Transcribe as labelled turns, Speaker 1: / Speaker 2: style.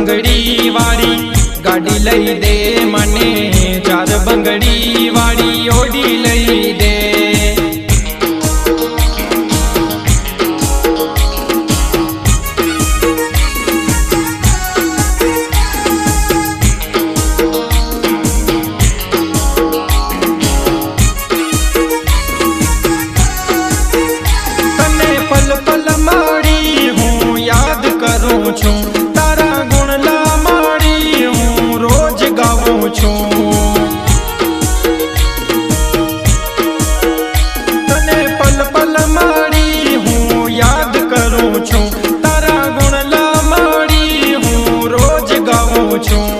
Speaker 1: બંગડી વાળી ગાડી લઈ દે મને, 4 બંગડી વાળી ઓડી લઈ દે। तारा गुणला माड़ी हूँ रोज गाऊं छूं, तने पल पल माड़ी हूँ याद करूं छूं। तारा गुणला माड़ी हूँ रोज गाऊं छूं।